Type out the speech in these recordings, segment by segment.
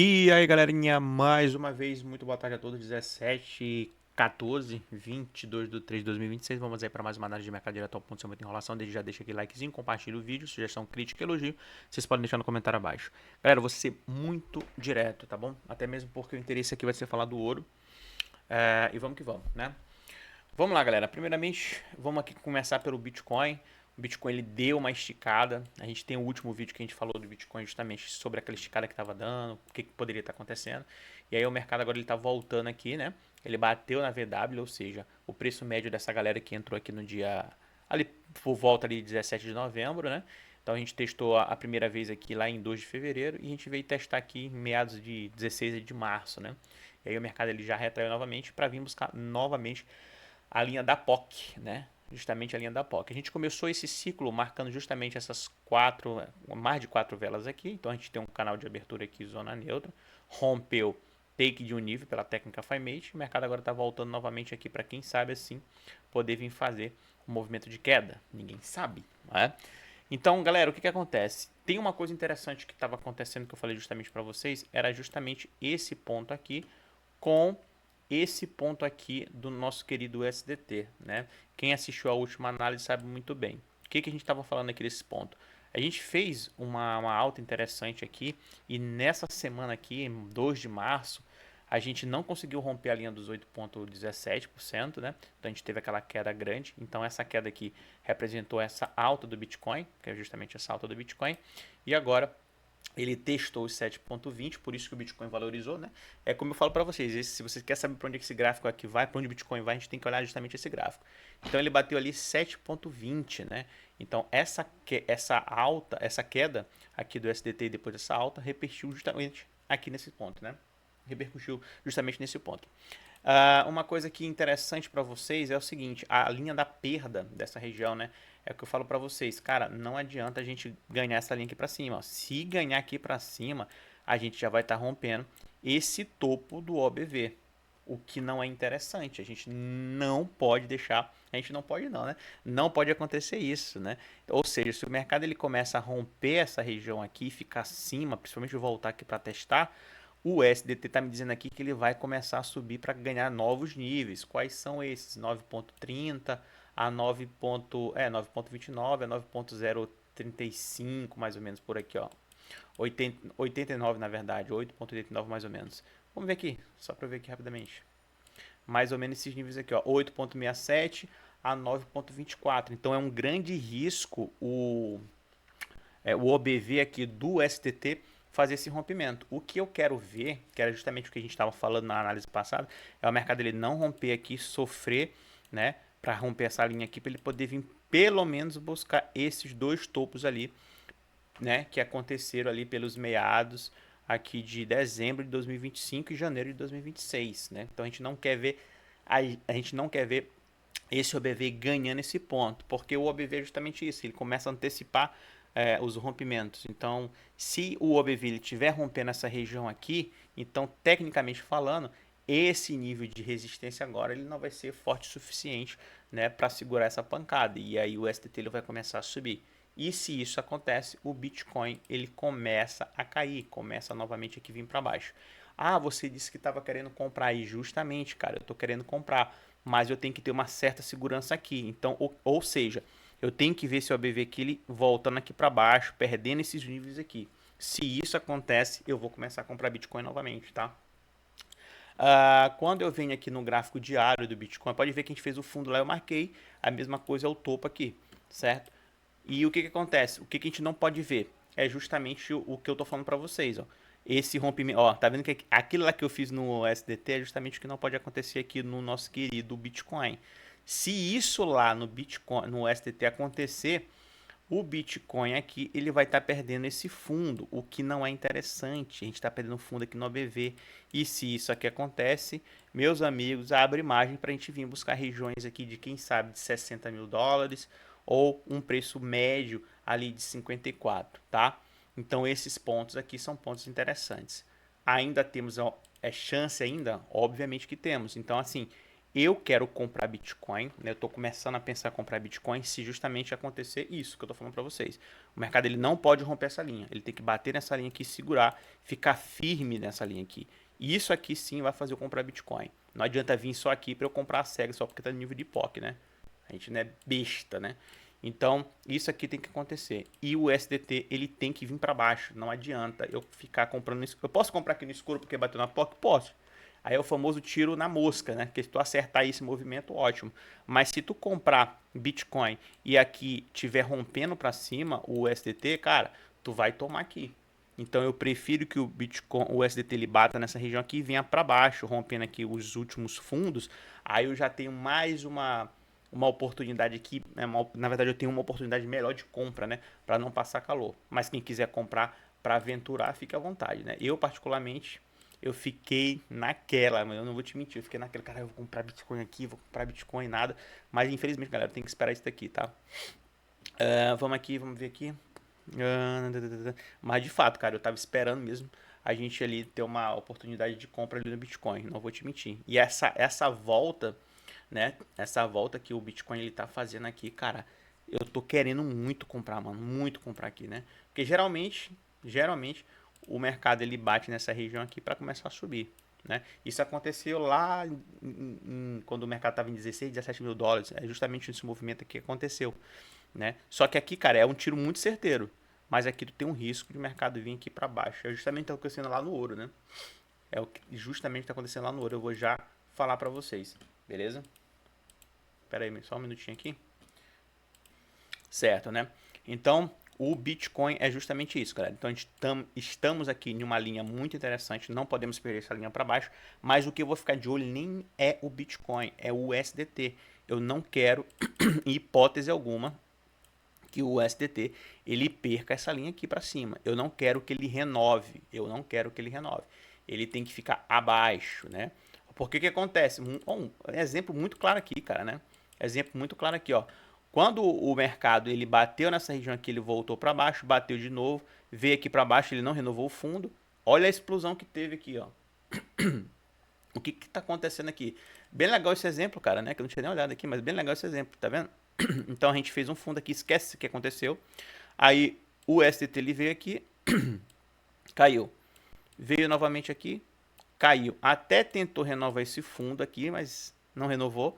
E aí, galerinha, mais uma vez, muito boa tarde a todos. 17, 14, 22/3/2026. Vamos aí para mais uma análise de mercado direto ao ponto, sem muita enrolação. Desde já deixa aquele likezinho, compartilha o vídeo, sugestão, crítica, elogio. Vocês podem deixar no comentário abaixo. Galera, eu vou ser muito direto, tá bom? Até mesmo porque o interesse aqui vai ser falar do ouro. E vamos que vamos, né? Vamos lá, galera. Primeiramente, vamos aqui começar pelo Bitcoin. O Bitcoin ele deu uma esticada. A gente tem o último vídeo que a gente falou do Bitcoin justamente sobre aquela esticada que estava dando, o que poderia estar acontecendo. E aí o mercado agora ele está voltando aqui, né? Ele bateu na VW, ou seja, o preço médio dessa galera que entrou aqui no dia ali por volta ali de 17 de novembro, né? Então a gente testou a primeira vez aqui lá em 2 de fevereiro e a gente veio testar aqui em meados de 16 de março, né? E aí o mercado ele já retraiu novamente para vir buscar novamente a linha da POC, né? Justamente a linha da POC. A gente começou esse ciclo marcando justamente essas mais de 4 velas aqui. Então a gente tem um canal de abertura aqui, zona neutra. Rompeu take de um nível pela técnica FiMate. O mercado agora está voltando novamente aqui para quem sabe assim poder vir fazer um movimento de queda. Ninguém sabe, não é? Então, galera, o que acontece? Tem uma coisa interessante que estava acontecendo que eu falei justamente para vocês, era justamente esse ponto aqui com esse ponto aqui do nosso querido SDT, né? Quem assistiu a última análise sabe muito bem. O que a gente estava falando aqui desse ponto? A gente fez uma alta interessante aqui e nessa semana aqui, 2 de março, a gente não conseguiu romper a linha dos 8,17%, né? Então a gente teve aquela queda grande. Então essa queda aqui representou essa alta do Bitcoin, que é justamente essa alta do Bitcoin. E agora ele testou os 7,20, por isso que o Bitcoin valorizou, né? É como eu falo para vocês, se você quer saber para onde esse gráfico aqui vai, para onde o Bitcoin vai, a gente tem que olhar justamente esse gráfico. Então ele bateu ali 7,20, né? Então essa alta, essa queda aqui do SDT depois dessa alta repercutiu justamente aqui nesse ponto, né? Repercutiu justamente nesse ponto. Uma coisa que é interessante para vocês é o seguinte, a linha da perda dessa região, né? É o que eu falo para vocês, cara, não adianta a gente ganhar essa linha aqui para cima. Ó. Se ganhar aqui para cima, a gente já vai estar rompendo esse topo do OBV, o que não é interessante. A gente não pode deixar, a gente não pode não, né? Não pode acontecer isso, né? Ou seja, se o mercado ele começa a romper essa região aqui, ficar acima, principalmente voltar aqui para testar, o SDT está me dizendo aqui que ele vai começar a subir para ganhar novos níveis. Quais são esses? 9,30 a 9,29 a 9,035 mais ou menos por aqui, ó. 89 na verdade, 8,89 mais ou menos. Vamos ver aqui, só para ver aqui rapidamente. Mais ou menos esses níveis aqui, ó, 8,67 a 9,24. Então é um grande risco o OBV aqui do STT fazer esse rompimento. O que eu quero ver, que era justamente o que a gente estava falando na análise passada, é o mercado ele não romper aqui, sofrer, né, para romper essa linha aqui, para ele poder vir pelo menos buscar esses dois topos ali, né, que aconteceram ali pelos meados aqui de dezembro de 2025 e janeiro de 2026, né? Então a gente não quer ver a gente não quer ver esse OBV ganhando esse ponto, porque o OBV é justamente isso, ele começa a antecipar os rompimentos. Então, se o OBV estiver rompendo essa região aqui, então, tecnicamente falando, esse nível de resistência agora ele não vai ser forte o suficiente, né, para segurar essa pancada. E aí o STT ele vai começar a subir. E se isso acontece, o Bitcoin ele começa a cair, começa novamente aqui vir para baixo. Ah, você disse que estava querendo comprar aí, justamente, cara, eu estou querendo comprar, mas eu tenho que ter uma certa segurança aqui. Então, ou seja, eu tenho que ver se o ABV aqui ele voltando aqui para baixo, perdendo esses níveis aqui. Se isso acontece, eu vou começar a comprar Bitcoin novamente, tá? Quando eu venho aqui no gráfico diário do Bitcoin, pode ver que a gente fez o fundo lá, eu marquei, a mesma coisa é o topo aqui, certo? E o que acontece? O que a gente não pode ver? É justamente o que eu tô falando para vocês, ó. Esse rompimento, ó, tá vendo que aquilo lá que eu fiz no SDT é justamente o que não pode acontecer aqui no nosso querido Bitcoin. Se isso lá no Bitcoin, no SDT acontecer, o Bitcoin aqui ele vai estar perdendo esse fundo, o que não é interessante. A gente está perdendo fundo aqui no OBV. E se isso aqui acontece, meus amigos, abre margem para a gente vir buscar regiões aqui de quem sabe de 60 mil dólares ou um preço médio ali de 54, tá? Então esses pontos aqui são pontos interessantes. Ainda temos chance ainda? Obviamente que temos. Então assim, eu quero comprar Bitcoin, né? Eu estou começando a pensar em comprar Bitcoin se justamente acontecer isso que eu estou falando para vocês. O mercado ele não pode romper essa linha, ele tem que bater nessa linha aqui, segurar, ficar firme nessa linha aqui. E isso aqui sim vai fazer eu comprar Bitcoin. Não adianta vir só aqui para eu comprar a SEG só porque está no nível de POC, né? A gente não é besta, né? Então, isso aqui tem que acontecer. E o SDT, ele tem que vir para baixo. Não adianta eu ficar comprando isso. Eu posso comprar aqui no escuro porque bateu na POC? Posso. Aí é o famoso tiro na mosca, né? Que se tu acertar esse movimento, ótimo. Mas se tu comprar Bitcoin e aqui tiver rompendo para cima o SDT, cara, tu vai tomar aqui. Então eu prefiro que o Bitcoin, o SDT ele bata nessa região aqui e venha para baixo, rompendo aqui os últimos fundos. Aí eu já tenho mais uma oportunidade aqui, né? Na verdade eu tenho uma oportunidade melhor de compra, né, para não passar calor. Mas quem quiser comprar para aventurar, fique à vontade, né? Eu particularmente eu fiquei naquela, eu não vou te mentir, eu fiquei naquela, cara, eu vou comprar Bitcoin aqui, vou comprar Bitcoin nada, mas infelizmente, galera, tem que esperar isso daqui, tá? Vamos aqui, vamos ver aqui. Mas de fato, cara, eu tava esperando mesmo a gente ali ter uma oportunidade de compra ali no Bitcoin, não vou te mentir. E essa volta, né? Essa volta que o Bitcoin ele tá fazendo aqui, cara, eu tô querendo muito comprar, mano, muito comprar aqui, né? Porque geralmente o mercado ele bate nessa região aqui para começar a subir, né? Isso aconteceu lá quando o mercado estava em 16, 17 mil dólares. É justamente esse movimento aqui que aconteceu, né? Só que aqui, cara, é um tiro muito certeiro. Mas aqui tu tem um risco de o mercado vir aqui para baixo. É justamente o que está acontecendo lá no ouro, né? É o que justamente está acontecendo lá no ouro. Eu vou já falar para vocês, beleza? Pera aí, só um minutinho aqui. Certo, né? Então, o Bitcoin é justamente isso, galera. Então, estamos aqui em uma linha muito interessante, não podemos perder essa linha para baixo, mas o que eu vou ficar de olho nem é o Bitcoin, é o USDT. Eu não quero, em hipótese alguma, que o USDT ele perca essa linha aqui para cima. Eu não quero que ele renove, Ele tem que ficar abaixo, né? Porque que acontece? Um exemplo muito claro aqui, cara, né? Exemplo muito claro aqui, ó. Quando o mercado ele bateu nessa região aqui, ele voltou para baixo, bateu de novo, veio aqui para baixo, ele não renovou o fundo. Olha a explosão que teve aqui, ó. O que está acontecendo aqui? Bem legal esse exemplo, cara, né? Que eu não tinha nem olhado aqui, mas bem legal esse exemplo, tá vendo? Então a gente fez um fundo aqui, esquece o que aconteceu. Aí o STT ele veio aqui, caiu. Veio novamente aqui, caiu. Até tentou renovar esse fundo aqui, mas não renovou.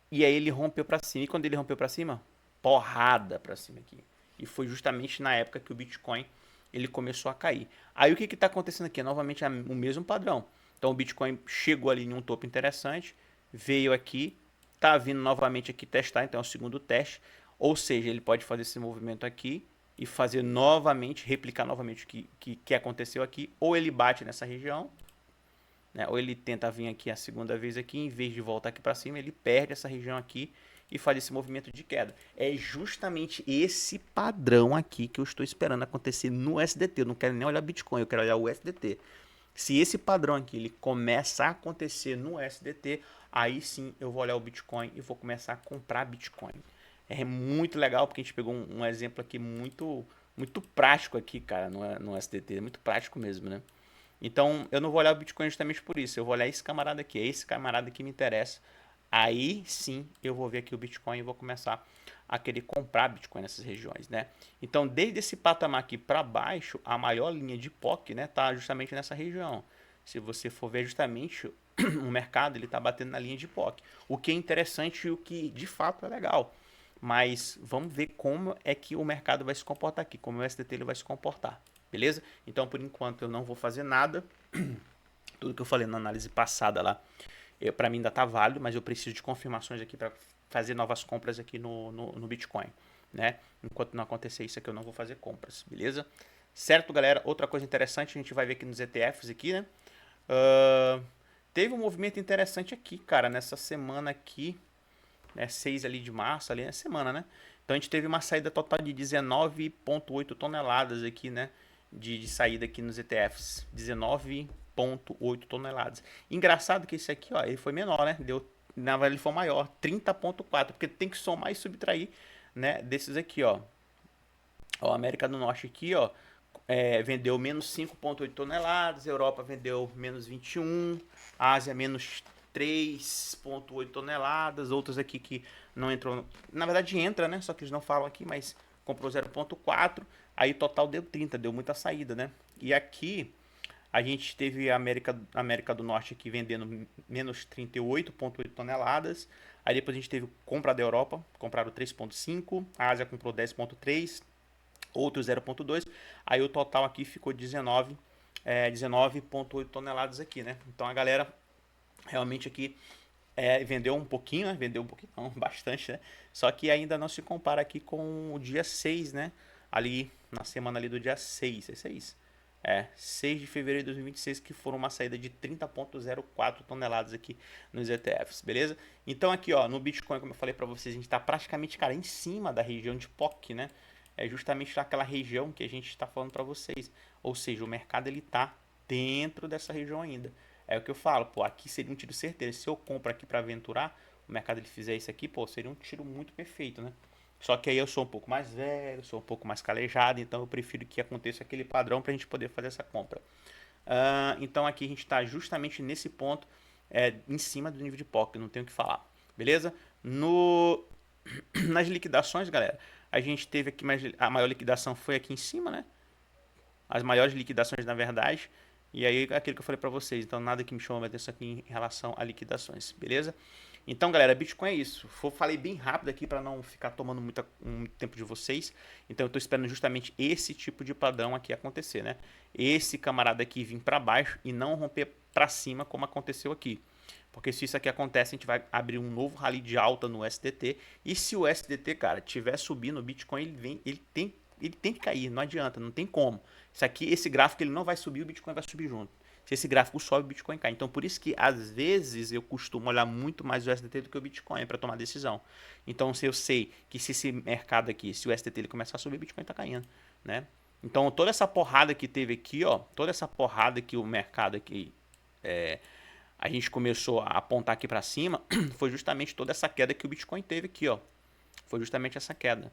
E aí ele rompeu para cima. E quando ele rompeu para cima, porrada para cima aqui. E foi justamente na época que o Bitcoin ele começou a cair. Aí o que está acontecendo aqui? Novamente o mesmo padrão. Então o Bitcoin chegou ali em um topo interessante, veio aqui, tá vindo novamente aqui testar, então é o segundo teste. Ou seja, ele pode fazer esse movimento aqui e fazer novamente, replicar novamente o que aconteceu aqui, ou ele bate nessa região, né? Ou ele tenta vir aqui a segunda vez aqui, em vez de voltar aqui para cima, ele perde essa região aqui e faz esse movimento de queda. É justamente esse padrão aqui que eu estou esperando acontecer no SDT. Eu não quero nem olhar Bitcoin, eu quero olhar o SDT. Se esse padrão aqui ele começar a acontecer no SDT, aí sim eu vou olhar o Bitcoin e vou começar a comprar Bitcoin. É muito legal porque a gente pegou um exemplo aqui muito prático aqui, cara, no SDT. É muito prático mesmo, né? Então, eu não vou olhar o Bitcoin justamente por isso. Eu vou olhar esse camarada aqui. É esse camarada que me interessa. Aí sim eu vou ver aqui o Bitcoin e vou começar a querer comprar Bitcoin nessas regiões, né? Então, desde esse patamar aqui para baixo, a maior linha de POC, né, tá justamente nessa região. Se você for ver justamente o mercado, ele tá batendo na linha de POC. O que é interessante e o que de fato é legal. Mas vamos ver como é que o mercado vai se comportar aqui, como o SDT ele vai se comportar. Beleza? Então, por enquanto, eu não vou fazer nada. Tudo que eu falei na análise passada lá, para mim ainda está válido, mas eu preciso de confirmações aqui para fazer novas compras aqui no Bitcoin, né? Enquanto não acontecer isso aqui, eu não vou fazer compras, beleza? Certo, galera? Outra coisa interessante, a gente vai ver aqui nos ETFs aqui, né? Teve um movimento interessante aqui, cara, nessa semana aqui, né? 6 ali de março, ali na semana, né? Então a gente teve uma saída total de 19,8 toneladas aqui, né? De saída aqui nos ETFs. 19,8 toneladas. Engraçado que esse aqui, ó, ele foi menor, né? Na verdade, ele foi maior, 30,4, porque tem que somar e subtrair, né? Desses aqui, ó. Ó, América do Norte aqui, ó, vendeu menos 5,8 toneladas, Europa vendeu menos 21, Ásia menos 3,8 toneladas, outras aqui que não entrou, na verdade entra, né? Só que eles não falam aqui, mas comprou 0,4, aí total deu 30, deu muita saída, né? E aqui a gente teve a América do Norte aqui vendendo menos 38,8 toneladas, aí depois a gente teve compra da Europa, compraram 3,5, a Ásia comprou 10,3, outro 0,2, aí o total aqui ficou 19,8 toneladas aqui, né? Então a galera realmente aqui vendeu um pouquinho, né? Vendeu um pouquinho, não, bastante, né? Só que ainda não se compara aqui com o dia 6, né? Ali, na semana ali do dia 6, esse é isso. 6 de fevereiro de 2026, que foram uma saída de 30,04 toneladas aqui nos ETFs, beleza? Então aqui, ó, no Bitcoin, como eu falei para vocês, a gente está praticamente, cara, em cima da região de POC, né? É justamente naquela região que a gente está falando para vocês. Ou seja, o mercado ele tá dentro dessa região ainda. É o que eu falo, pô, aqui seria um tiro certeiro. Se eu compro aqui para aventurar, o mercado ele fizer isso aqui, pô, seria um tiro muito perfeito, né? Só que aí eu sou um pouco mais velho, sou um pouco mais calejado, então eu prefiro que aconteça aquele padrão para a gente poder fazer essa compra. Então aqui a gente está justamente nesse ponto, em cima do nível de POC, não tenho o que falar, beleza? Nas liquidações, galera, a gente teve aqui, a maior liquidação foi aqui em cima, né? As maiores liquidações, na verdade. E aí, aquilo que eu falei para vocês. Então, nada que me chama a atenção aqui em relação a liquidações, beleza? Então, galera, Bitcoin é isso. Falei bem rápido aqui para não ficar tomando muito tempo de vocês. Então, eu estou esperando justamente esse tipo de padrão aqui acontecer, né? Esse camarada aqui vir para baixo e não romper para cima, como aconteceu aqui. Porque se isso aqui acontece, a gente vai abrir um novo rally de alta no SDT. E se o SDT, cara, tiver subindo, o Bitcoin ele tem que cair, não adianta, não tem como. Isso aqui, esse gráfico ele não vai subir, o Bitcoin vai subir junto. Se esse gráfico sobe, o Bitcoin cai. Então, por isso que às vezes eu costumo olhar muito mais o SDT do que o Bitcoin para tomar decisão. Então, se eu sei que se esse mercado aqui, se o SDT ele começar a subir, o Bitcoin está caindo, né? Então, toda essa porrada que teve aqui, ó, toda essa porrada que o mercado aqui a gente começou a apontar aqui para cima, foi justamente toda essa queda que o Bitcoin teve aqui, ó. Foi justamente essa queda.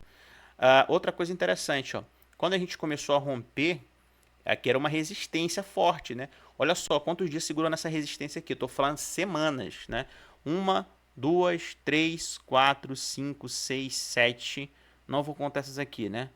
Outra coisa interessante, ó, quando a gente começou a romper, aqui era uma resistência forte, né? Olha só quantos dias segurou nessa resistência aqui. Eu tô falando semanas, né? 1, 2, 3, 4, 5, 6, 7. Não vou contar essas aqui, né?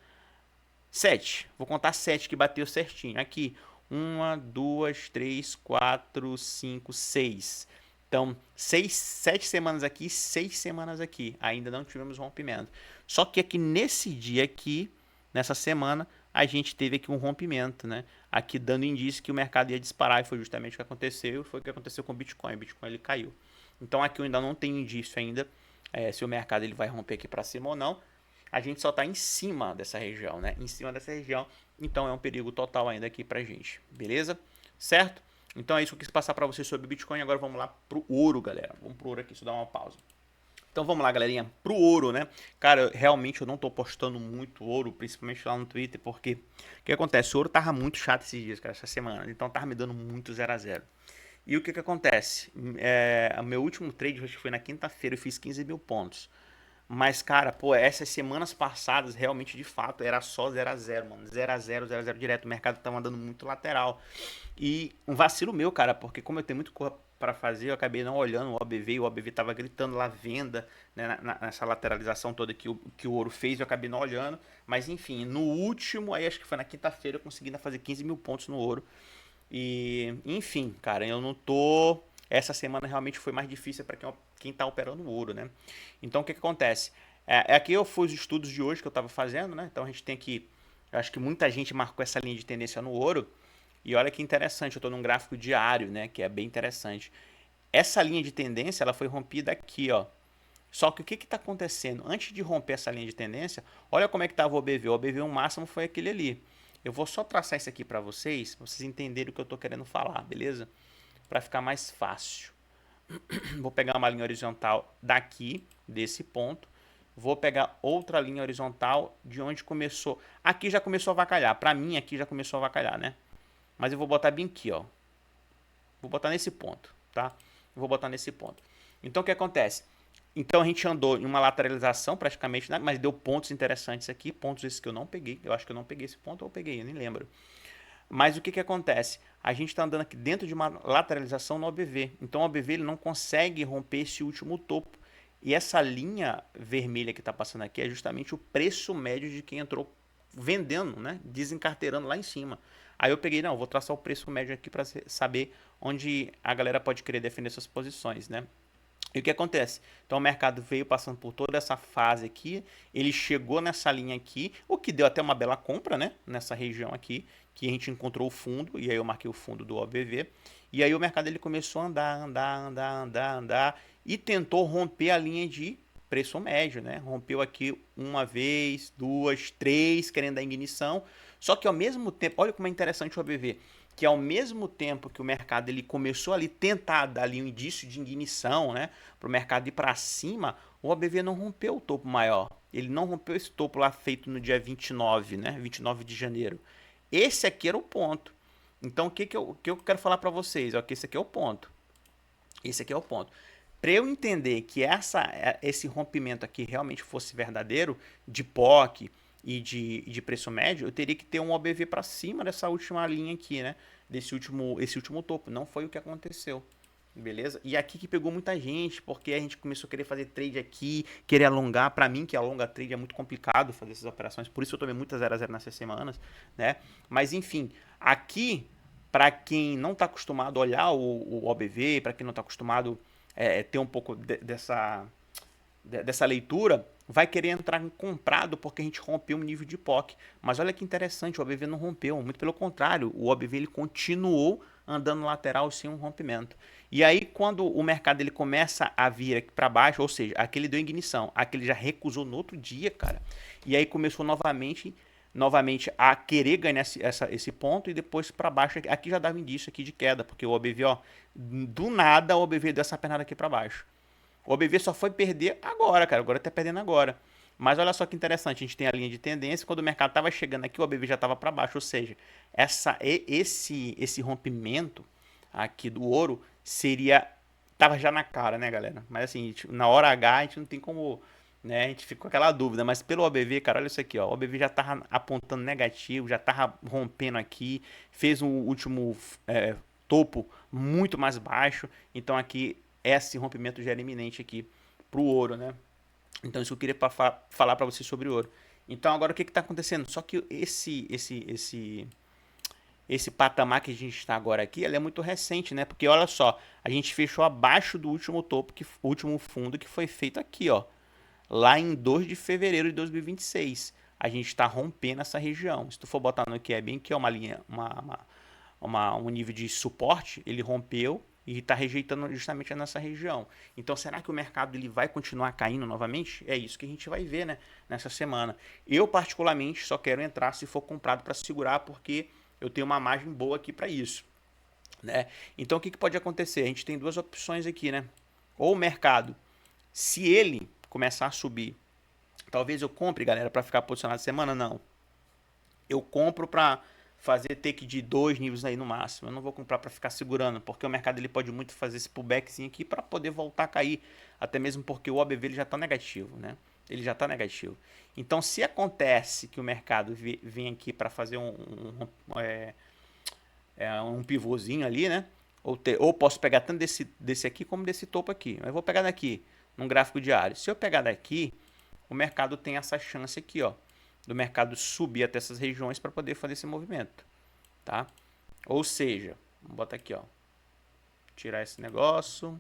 7. Vou contar 7 que bateu certinho. Aqui, 1, 2, 3, 4, 5, 6. Então, 7 semanas aqui, 6 semanas aqui. Ainda não tivemos rompimento. Só que aqui nesse dia aqui, nessa semana, a gente teve aqui um rompimento, né? Aqui dando indício que o mercado ia disparar, e foi justamente o que aconteceu. Foi o que aconteceu com o Bitcoin. O Bitcoin ele caiu. Então aqui eu ainda não tenho indício ainda se o mercado ele vai romper aqui para cima ou não. A gente só está em cima dessa região, né? Em cima dessa região. Então é um perigo total ainda aqui pra gente. Beleza? Certo? Então é isso que eu quis passar para vocês sobre o Bitcoin. Agora vamos lá pro ouro, galera. Vamos pro ouro aqui, deixa eu dar uma pausa. Então vamos lá, galerinha, pro ouro, né? Cara, realmente eu não tô postando muito ouro, principalmente lá no Twitter, porque o que acontece? O ouro tava muito chato esses dias, cara, essa semana. Então tava me dando muito 0 a 0. E o que acontece? O meu último trade, acho que foi na quinta-feira, eu fiz 15 mil pontos. Mas, cara, pô, essas semanas passadas, realmente, de fato, era só 0 a 0, mano. 0 a 0, 0 a 0 direto. O mercado tava andando muito lateral. E um vacilo meu, cara, porque como eu tenho muito coisa para fazer, eu acabei não olhando o OBV, e o OBV tava gritando lá venda, né, nessa lateralização toda que o ouro fez, eu acabei não olhando. Mas, enfim, no último, aí acho que foi na quinta-feira, eu consegui fazer 15 mil pontos no ouro. E, enfim, cara, eu não tô... Essa semana realmente foi mais difícil para quem tá operando o ouro, né? Então, o que acontece? Aqui eu fui os estudos de hoje que eu estava fazendo, né? Então, a gente tem que... Eu acho que muita gente marcou essa linha de tendência no ouro. E olha que interessante, eu estou num gráfico diário, né? Que é bem interessante. Essa linha de tendência, ela foi rompida aqui, ó. Só que o que está acontecendo? Antes de romper essa linha de tendência, olha como é que estava o OBV. O OBV o máximo foi aquele ali. Eu vou só traçar isso aqui para vocês entenderem o que eu estou querendo falar, beleza? Para ficar mais fácil. Vou pegar uma linha horizontal daqui, desse ponto. Vou pegar outra linha horizontal de onde começou. Aqui já começou a avacalhar. Para mim, aqui já começou a avacalhar, né? Mas eu vou botar bem aqui, ó. Vou botar nesse ponto, tá? Vou botar nesse ponto. Então, o que acontece? Então, a gente andou em uma lateralização praticamente, né? Mas deu pontos interessantes aqui. Pontos esses que eu não peguei. Eu acho que eu não peguei esse ponto ou eu peguei, eu nem lembro. Mas o que acontece? A gente está andando aqui dentro de uma lateralização no OBV. Então o OBV ele não consegue romper esse último topo. E essa linha vermelha que está passando aqui é justamente o preço médio de quem entrou vendendo, né? Desencarteirando lá em cima. Aí eu peguei, não, vou traçar o preço médio aqui para saber onde a galera pode querer defender suas posições, né? E o que acontece? Então o mercado veio passando por toda essa fase aqui, ele chegou nessa linha aqui, o que deu até uma bela compra, né? Nessa região aqui, que a gente encontrou o fundo, e aí eu marquei o fundo do OBV. E aí o mercado ele começou a andar, e tentou romper a linha de preço médio, né? Rompeu aqui uma vez, duas, três, querendo dar ignição. Só que ao mesmo tempo, olha como é interessante o OBV, que ao mesmo tempo que o mercado ele começou ali tentar dar ali um indício de ignição, né, para o mercado ir para cima, o OBV não rompeu o topo maior. Ele não rompeu esse topo lá feito no dia 29, né, 29 de janeiro. Esse aqui era o ponto. Então o que eu quero falar para vocês? É que esse aqui é o ponto. Esse aqui é o ponto. Para eu entender que esse rompimento aqui realmente fosse verdadeiro, de POC e de preço médio, eu teria que ter um OBV para cima dessa última linha aqui, né? Esse último topo. Não foi o que aconteceu. Beleza? E aqui que pegou muita gente, porque a gente começou a querer fazer trade aqui, querer alongar. Para mim, que alonga trade, é muito complicado fazer essas operações. Por isso eu tomei muita 0 a 0 nessas semanas, né? Mas enfim, aqui, para quem não está acostumado a olhar o OBV, para quem não está acostumado ter um pouco dessa leitura, vai querer entrar em comprado porque a gente rompeu um nível de POC. Mas olha que interessante, o OBV não rompeu, muito pelo contrário, o OBV ele continuou andando lateral sem um rompimento. E aí quando o mercado ele começa a vir aqui para baixo, ou seja, aquele deu ignição, aquele já recusou no outro dia, cara. E aí começou novamente a querer ganhar esse ponto e depois para baixo, aqui já dava indício aqui de queda, porque o OBV, ó, do nada o OBV deu essa pernada aqui para baixo. O OBV só foi perder agora, cara. Agora tá perdendo agora. Mas olha só que interessante, a gente tem a linha de tendência, quando o mercado estava chegando aqui, o OBV já estava para baixo, ou seja, esse rompimento aqui do ouro tava já na cara, né, galera? Mas assim, na hora H a gente não tem como, né, a gente fica com aquela dúvida, mas pelo OBV, cara, olha isso aqui, ó, o OBV já tava apontando negativo, já tava rompendo aqui, fez um último topo muito mais baixo, então aqui esse rompimento já era iminente aqui pro ouro, né? Então isso eu queria falar para vocês sobre ouro. Então agora o que está acontecendo? Só que esse patamar que a gente está agora aqui, ele é muito recente, né? Porque olha só, a gente fechou abaixo do último topo, o último fundo que foi feito aqui, ó, lá em 2 de fevereiro de 2026. A gente está rompendo essa região. Se tu for botar no QEBIN, que é uma linha, um nível de suporte, ele rompeu e está rejeitando justamente nessa região. Então, será que o mercado ele vai continuar caindo novamente? É isso que a gente vai ver, né, nessa semana. Eu, particularmente, só quero entrar se for comprado para segurar, porque eu tenho uma margem boa aqui para isso, né? Então, o que pode acontecer? A gente tem duas opções aqui, né? Ou o mercado, se ele começar a subir, talvez eu compre, galera, para ficar posicionado semana, não. Eu compro para fazer take de 2 níveis aí no máximo. Eu não vou comprar para ficar segurando, porque o mercado ele pode muito fazer esse pullbackzinho aqui para poder voltar a cair, até mesmo porque o OBV ele já está negativo, né? Ele já está negativo. Então, se acontece que o mercado vem aqui para fazer um pivôzinho ali, né? Ou posso pegar tanto desse aqui como desse topo aqui. Mas eu vou pegar daqui, num gráfico diário. Se eu pegar daqui, o mercado tem essa chance aqui, ó, do mercado subir até essas regiões para poder fazer esse movimento, tá? Ou seja, vamos botar aqui, ó, tirar esse negócio,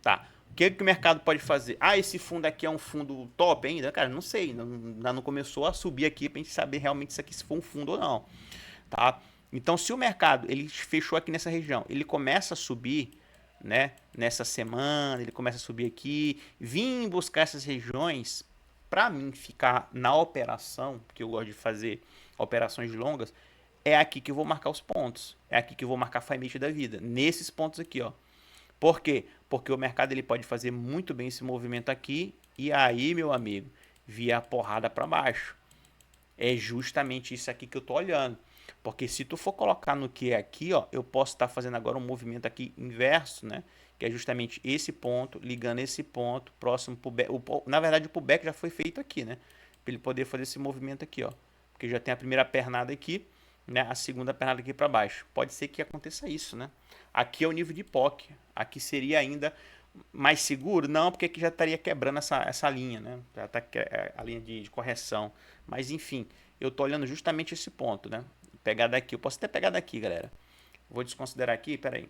tá? O que o mercado pode fazer? Ah, esse fundo aqui é um fundo top ainda? Cara, não sei, ainda não começou a subir aqui para a gente saber realmente se aqui se for um fundo ou não, tá? Então, se o mercado ele fechou aqui nessa região, ele começa a subir, né? Nessa semana, ele começa a subir aqui, vim buscar essas regiões para mim ficar na operação, porque eu gosto de fazer operações longas, é aqui que eu vou marcar os pontos. É aqui que eu vou marcar a FIMIT da vida. Nesses pontos aqui, ó. Por quê? Porque o mercado ele pode fazer muito bem esse movimento aqui e aí, meu amigo, via a porrada para baixo. É justamente isso aqui que eu tô olhando. Porque se tu for colocar no que é aqui, ó, eu posso estar fazendo agora um movimento aqui inverso, né? Que é justamente esse ponto, ligando esse ponto, próximo pro back. Na verdade, o pullback já foi feito aqui, né? Para ele poder fazer esse movimento aqui, ó. Porque já tem a primeira pernada aqui. né, a segunda pernada aqui para baixo. Pode ser que aconteça isso, né? Aqui é o nível de POC. Aqui seria ainda mais seguro? Não, porque aqui já estaria quebrando essa linha, né? Já tá a linha de correção. Mas enfim, eu tô olhando justamente esse ponto, né? Pegar daqui. Eu posso até pegar daqui, galera. Vou desconsiderar aqui, peraí.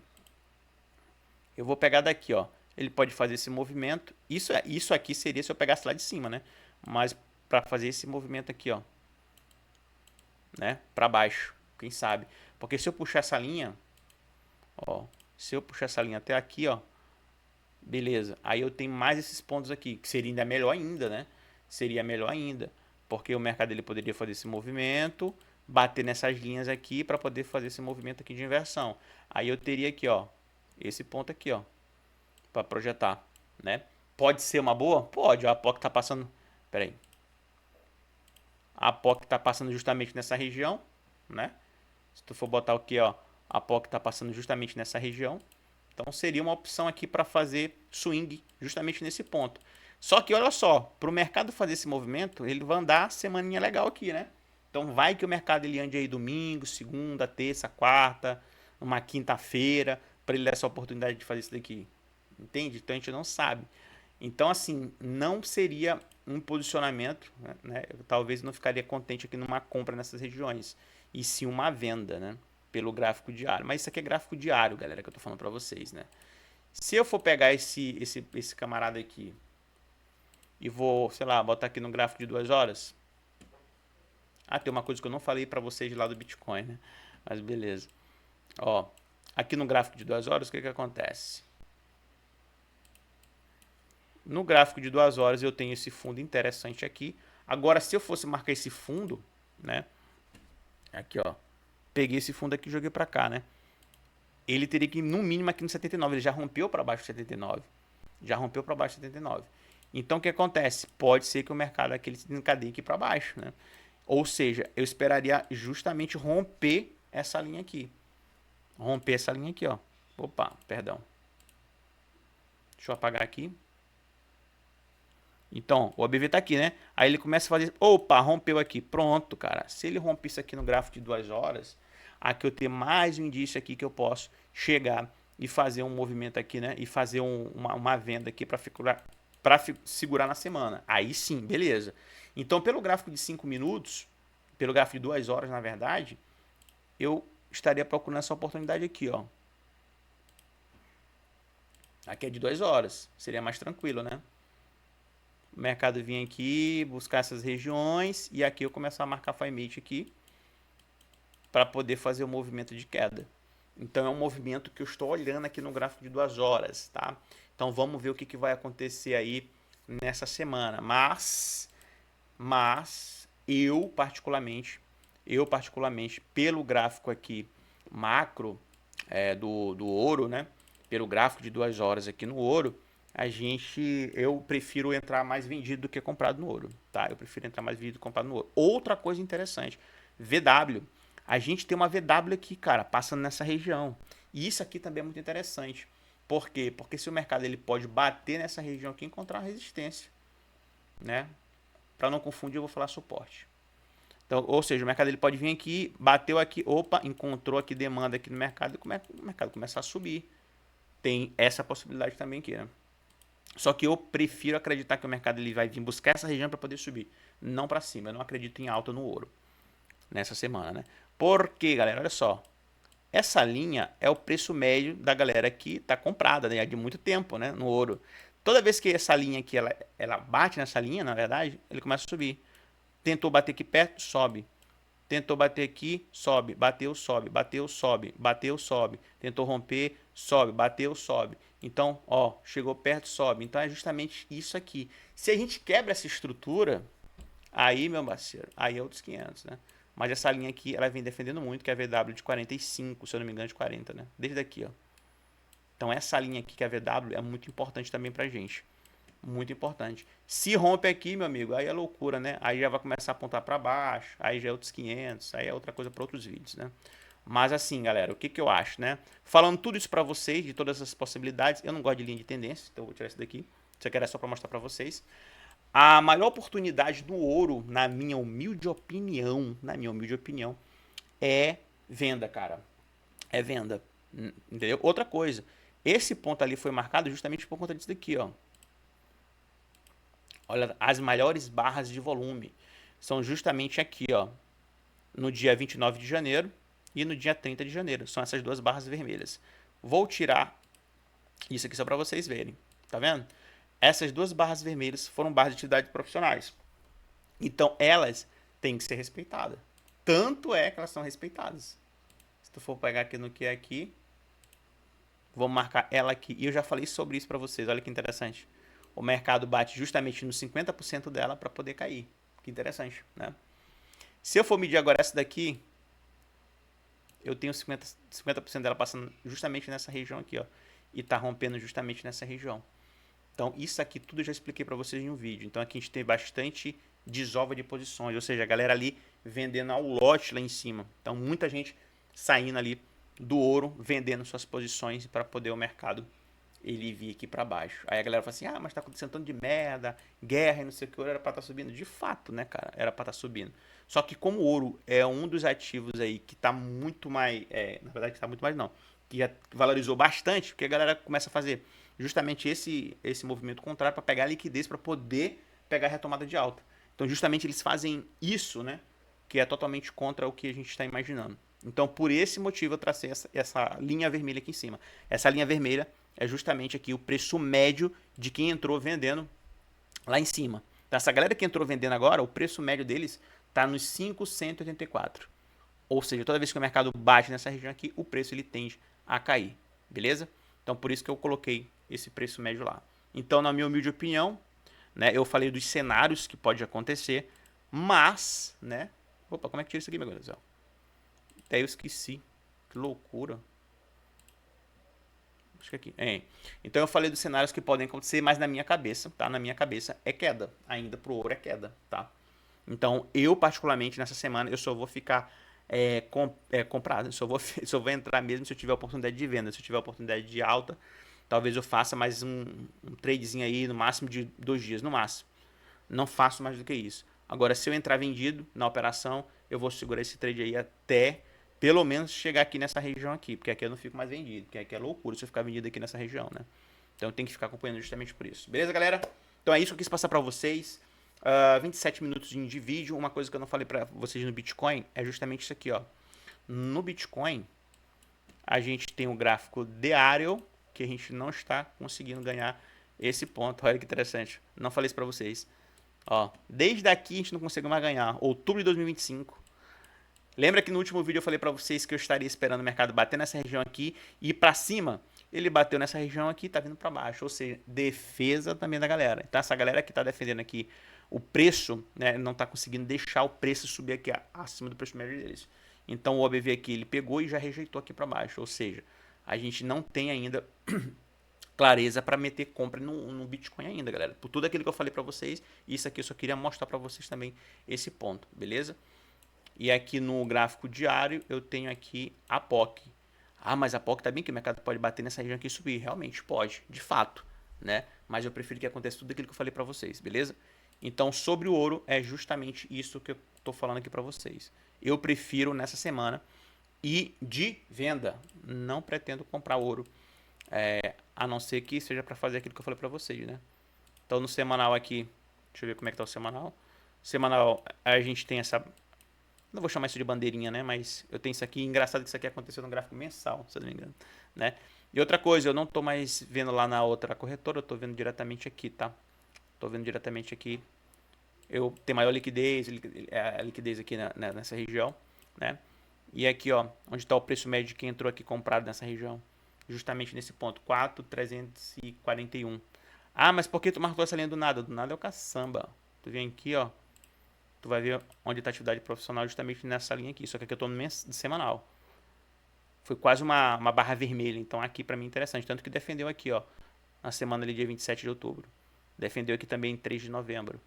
Eu vou pegar daqui, ó. Ele pode fazer esse movimento. Isso aqui seria se eu pegasse lá de cima, né? Mas para fazer esse movimento aqui, ó, né? Para baixo, quem sabe? Porque se eu puxar essa linha, ó, se eu puxar essa linha até aqui, ó, beleza. Aí eu tenho mais esses pontos aqui, que seria ainda melhor ainda, né? Seria melhor ainda, porque o mercado ele poderia fazer esse movimento, bater nessas linhas aqui para poder fazer esse movimento aqui de inversão. Aí eu teria aqui, ó, esse ponto aqui, ó, para projetar, né? Pode ser uma boa? Pode. A POC tá passando, pera aí. A POC tá passando justamente nessa região, né? Se tu for botar o que, ó, a POC tá passando justamente nessa região. Então seria uma opção aqui para fazer swing justamente nesse ponto. Só que olha só, para o mercado fazer esse movimento, ele vai andar semaninha legal aqui, né? Então vai que o mercado ele ande aí domingo, segunda, terça, quarta, uma quinta-feira, para ele dar essa oportunidade de fazer isso daqui. Entende? Então a gente não sabe. Então assim, não seria um posicionamento, né? Eu talvez não ficaria contente aqui numa compra nessas regiões, e sim uma venda, né? Pelo gráfico diário. Mas isso aqui é gráfico diário, galera, que eu tô falando para vocês, né? Se eu for pegar esse camarada aqui e vou, sei lá, botar aqui no gráfico de 2 horas. Ah, tem uma coisa que eu não falei para vocês lá do Bitcoin, né? Mas beleza. Ó, aqui no gráfico de 2 horas, o que que acontece? No gráfico de 2 horas eu tenho esse fundo interessante aqui. Agora, se eu fosse marcar esse fundo, né? Aqui, ó. Peguei esse fundo aqui e joguei para cá, né? Ele teria que ir no mínimo aqui no 79. Ele já rompeu para baixo de 79. Já rompeu para baixo de 79. Então o que acontece? Pode ser que o mercado aqui ele se desencadeie aqui para baixo, né? Ou seja, eu esperaria justamente romper essa linha aqui. Romper essa linha aqui, ó. Opa, perdão. Deixa eu apagar aqui. Então, o ABV tá aqui, né? Aí ele começa a fazer... Opa, rompeu aqui. Pronto, cara. Se ele romper isso aqui no gráfico de 2 horas, aqui eu tenho mais um indício aqui que eu posso chegar e fazer um movimento aqui, né? E fazer uma venda aqui para segurar na semana. Aí sim, beleza. Então, pelo gráfico de 5 minutos, pelo gráfico de 2 horas, na verdade, eu estaria procurando essa oportunidade aqui, ó. Aqui é de 2 horas. Seria mais tranquilo, né? O mercado vir aqui, buscar essas regiões e aqui eu começar a marcar FIMATE aqui para poder fazer o movimento de queda. Então é um movimento que eu estou olhando aqui no gráfico de 2 horas, tá? Então vamos ver o que vai acontecer aí nessa semana. Mas eu particularmente, pelo gráfico aqui macro do ouro, né? Pelo gráfico de 2 horas aqui no ouro, eu prefiro entrar mais vendido do que comprado no ouro, tá? Eu prefiro entrar mais vendido do que comprado no ouro. Outra coisa interessante, VW. A gente tem uma VW aqui, cara, passando nessa região. E isso aqui também é muito interessante. Por quê? Porque se o mercado ele pode bater nessa região aqui e encontrar uma resistência, né? Para não confundir, eu vou falar suporte. Então, ou seja, o mercado ele pode vir aqui, bateu aqui, opa, encontrou aqui demanda aqui no mercado e o mercado começa a subir. Tem essa possibilidade também aqui, né? Só que eu prefiro acreditar que o mercado ele vai vir buscar essa região para poder subir, não para cima. Eu não acredito em alta no ouro nessa semana, né? Porque, galera, olha só, essa linha é o preço médio da galera que está comprada, né, de muito tempo, né, no ouro. Toda vez que essa linha aqui ela bate nessa linha, na verdade, ele começa a subir. Tentou bater aqui perto, sobe. Tentou bater aqui, sobe, bateu, sobe, bateu, sobe, bateu, sobe. Tentou romper, sobe, bateu, sobe. Então, ó, chegou perto, sobe. Então é justamente isso aqui. Se a gente quebra essa estrutura, aí, meu parceiro, aí é outros 500, né? Mas essa linha aqui, ela vem defendendo muito, que é a VW de 45, se eu não me engano, de 40, né? Desde aqui, ó. Então essa linha aqui, que é a VW, é muito importante também pra gente. Muito importante. Se rompe aqui, meu amigo, aí é loucura, né? Aí já vai começar a apontar para baixo, aí já é outros 500, aí é outra coisa para outros vídeos, né? Mas assim, galera, o que que eu acho, né? Falando tudo isso para vocês, de todas essas possibilidades, eu não gosto de linha de tendência, então eu vou tirar isso daqui. Isso aqui era só para mostrar para vocês. A maior oportunidade do ouro, na minha humilde opinião, é venda, cara. É venda. Entendeu? Outra coisa, esse ponto ali foi marcado justamente por conta disso daqui, ó. Olha, as maiores barras de volume são justamente aqui, ó, no dia 29 de janeiro e no dia 30 de janeiro. São essas duas barras vermelhas. Vou tirar isso aqui só para vocês verem. Tá vendo? Essas duas barras vermelhas foram barras de atividades profissionais. Então, elas têm que ser respeitadas. Tanto é que elas são respeitadas. Se tu for pegar aqui no que é aqui, vou marcar ela aqui. E eu já falei sobre isso para vocês. Olha que interessante. O mercado bate justamente nos 50% dela para poder cair. Que interessante, né? Se eu for medir agora essa daqui, eu tenho 50% dela passando justamente nessa região aqui, ó. E tá rompendo justamente nessa região. Então, isso aqui tudo eu já expliquei para vocês em um vídeo. Então, aqui a gente tem bastante desova de posições, ou seja, a galera ali vendendo ao lote lá em cima. Então, muita gente saindo ali do ouro, vendendo suas posições para poder o mercado ele vir aqui para baixo. Aí a galera fala assim, ah, mas tá acontecendo tanto de merda, guerra e não sei o que, ouro era para estar subindo. De fato, né, cara, era para estar subindo. Só que como o ouro é um dos ativos aí que tá muito mais, na verdade que tá muito mais não, que já valorizou bastante, porque a galera começa a fazer justamente esse movimento contrário para pegar a liquidez para poder pegar a retomada de alta. Então justamente eles fazem isso, né, que é totalmente contra o que a gente está imaginando. Então, por esse motivo, eu tracei essa linha vermelha aqui em cima. Essa linha vermelha é justamente aqui o preço médio de quem entrou vendendo lá em cima. Então, essa galera que entrou vendendo agora, o preço médio deles está nos 584. Ou seja, toda vez que o mercado bate nessa região aqui, o preço ele tende a cair. Beleza? Então, por isso que eu coloquei esse preço médio lá. Então, na minha humilde opinião, né, eu falei dos cenários que pode acontecer, mas, né? Opa, como é que tira isso aqui, meu Deus do céu? Até eu esqueci. Que loucura. Acho que aqui. Então eu falei dos cenários que podem acontecer, mas na minha cabeça, tá? Na minha cabeça é queda. Ainda pro ouro é queda, tá? Então eu, particularmente, nessa semana, eu só vou ficar comprado. Só vou entrar mesmo se eu tiver oportunidade de venda. Se eu tiver oportunidade de alta, talvez eu faça mais um tradezinho aí, no máximo de 2 dias, no máximo. Não faço mais do que isso. Agora, se eu entrar vendido na operação, eu vou segurar esse trade aí até pelo menos chegar aqui nessa região aqui, porque aqui eu não fico mais vendido, porque aqui é loucura se eu ficar vendido aqui nessa região, né? Então tem que ficar acompanhando justamente por isso. Beleza, galera? Então é isso que eu quis passar para vocês. 27 minutos de vídeo. Uma coisa que eu não falei para vocês no Bitcoin é justamente isso aqui, ó. No Bitcoin, a gente tem um gráfico diário que a gente não está conseguindo ganhar esse ponto. Olha que interessante. Não falei isso para vocês. Ó, desde aqui a gente não conseguiu mais ganhar. Outubro de 2025. Lembra que no último vídeo eu falei para vocês que eu estaria esperando o mercado bater nessa região aqui e ir para cima? Ele bateu nessa região aqui, tá vindo para baixo, ou seja, defesa também da galera. Então essa galera que tá defendendo aqui o preço, né, não tá conseguindo deixar o preço subir aqui acima do preço médio deles. Então o OBV aqui ele pegou e já rejeitou aqui para baixo, ou seja, a gente não tem ainda clareza para meter compra no Bitcoin ainda, galera. Por tudo aquilo que eu falei para vocês, isso aqui eu só queria mostrar para vocês também esse ponto, beleza? E aqui no gráfico diário eu tenho aqui a POC. Ah, mas a POC tá bem que o mercado pode bater nessa região aqui e subir. Realmente pode, de fato, né? Mas eu prefiro que aconteça tudo aquilo que eu falei para vocês, beleza? Então, sobre o ouro, é justamente isso que eu tô falando aqui para vocês. Eu prefiro nessa semana ir de venda. Não pretendo comprar ouro, a não ser que seja para fazer aquilo que eu falei para vocês, né? Então, no semanal aqui, deixa eu ver como é que tá o semanal. Semanal, a gente tem essa... Não vou chamar isso de bandeirinha, né? Mas eu tenho isso aqui. Engraçado que isso aqui aconteceu no gráfico mensal, se eu não me engano, né? E outra coisa, eu não tô mais vendo lá na outra corretora, eu tô vendo diretamente aqui, tá? Tô vendo diretamente aqui. Eu tenho maior liquidez, a liquidez aqui nessa região, né? E aqui, ó, onde está o preço médio de quem entrou aqui comprado nessa região. Justamente nesse ponto, 4.341. Ah, mas por que tu marcou essa linha do nada? Do nada é o caçamba. Tu vem aqui, ó. Tu vai ver onde está a atividade profissional justamente nessa linha aqui. Só que aqui eu estou no semanal. Foi quase uma barra vermelha. Então aqui para mim é interessante. Tanto que defendeu aqui, ó. Na semana ali, dia 27 de outubro. Defendeu aqui também em 3 de novembro.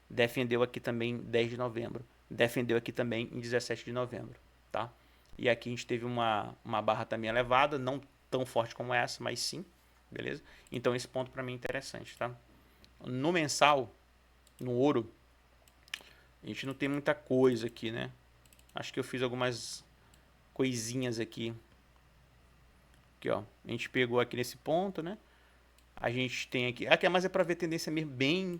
Defendeu aqui também em 10 de novembro. Defendeu aqui também em 17 de novembro. Tá? E aqui a gente teve uma barra também elevada. Não tão forte como essa, mas sim. Beleza? Então esse ponto para mim é interessante. Tá? No mensal, no ouro, a gente não tem muita coisa aqui, né? Acho que eu fiz algumas coisinhas aqui. Aqui, ó. A gente pegou aqui nesse ponto, né? A gente tem aqui... Aqui mais é para ver tendência mesmo bem,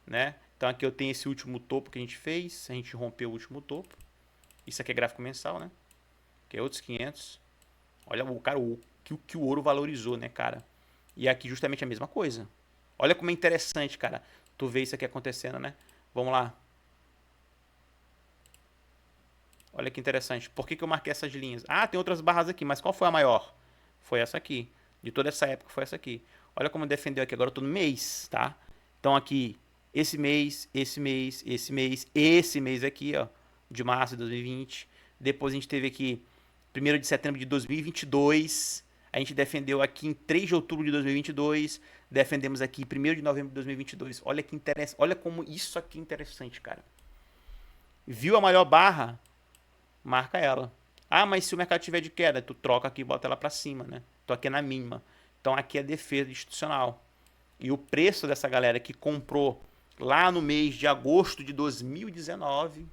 né? Então aqui eu tenho esse último topo que a gente fez. A gente rompeu o último topo. Isso aqui é gráfico mensal, né? Que é outros 500. Olha o cara, que o ouro valorizou, né, cara? E aqui justamente a mesma coisa. Olha como é interessante, cara. Tu vê isso aqui acontecendo, né? Vamos lá. Olha que interessante. Por que que eu marquei essas linhas? Ah, tem outras barras aqui, mas qual foi a maior? Foi essa aqui. De toda essa época foi essa aqui. Olha como defendeu aqui. Agora eu tô no mês, tá? Então aqui, esse mês, esse mês, esse mês, esse mês aqui, ó, de março de 2020. Depois a gente teve aqui 1º de setembro de 2022. A gente defendeu aqui em 3 de outubro de 2022. Defendemos aqui 1º de novembro de 2022. Olha que interessante. Olha como isso aqui é interessante, cara. Viu a maior barra? Marca ela. Ah, mas se o mercado tiver de queda, tu troca aqui e bota ela para cima, né? Tô aqui na mínima. Então aqui é defesa institucional. E o preço dessa galera que comprou lá no mês de agosto de 2019,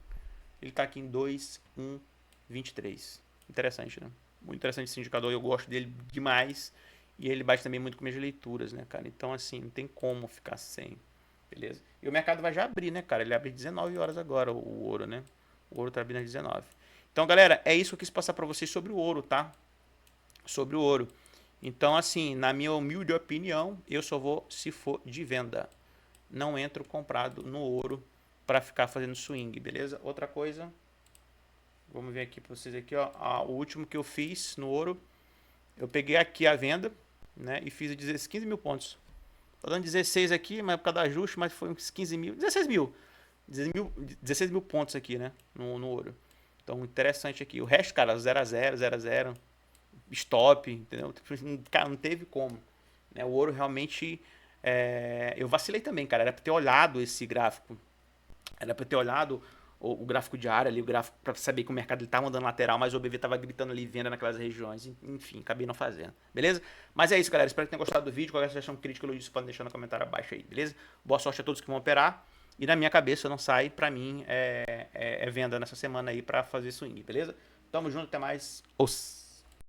ele tá aqui em 2,123. Interessante, né? Muito interessante esse indicador, eu gosto dele demais. E ele bate também muito com minhas leituras, né, cara? Então, assim, não tem como ficar sem. Beleza? E o mercado vai já abrir, né, cara? Ele abre 19 horas agora, o ouro, né? O ouro tá abrindo às 19. Então, galera, é isso que eu quis passar para vocês sobre o ouro, tá? Sobre o ouro. Então, assim, na minha humilde opinião, eu só vou se for de venda. Não entro comprado no ouro para ficar fazendo swing, beleza? Outra coisa, vamos ver aqui para vocês aqui, ó. O último que eu fiz no ouro, eu peguei aqui a venda, né? E fiz 15 mil pontos. Tô dando 16 aqui, mas por causa do ajuste, mas foi uns 15 mil, 16 mil. 16 mil pontos aqui, né? No ouro. Então, interessante aqui. O resto, cara, 0 a 0, 0 a 0, stop, entendeu? Cara, não teve como. Né? O ouro realmente... eu vacilei também, cara. Era pra ter olhado esse gráfico. Era pra ter olhado o gráfico diário ali, o gráfico pra saber que o mercado ele tava andando lateral, mas o BV tava gritando ali, venda naquelas regiões. Enfim, acabei não fazendo. Beleza? Mas é isso, galera. Espero que tenham gostado do vídeo. Qualquer sugestão, crítica, elogio, podem deixar no comentário abaixo aí, beleza? Boa sorte a todos que vão operar. E na minha cabeça não sai, pra mim, venda nessa semana aí pra fazer swing, beleza? Tamo junto, até mais. Os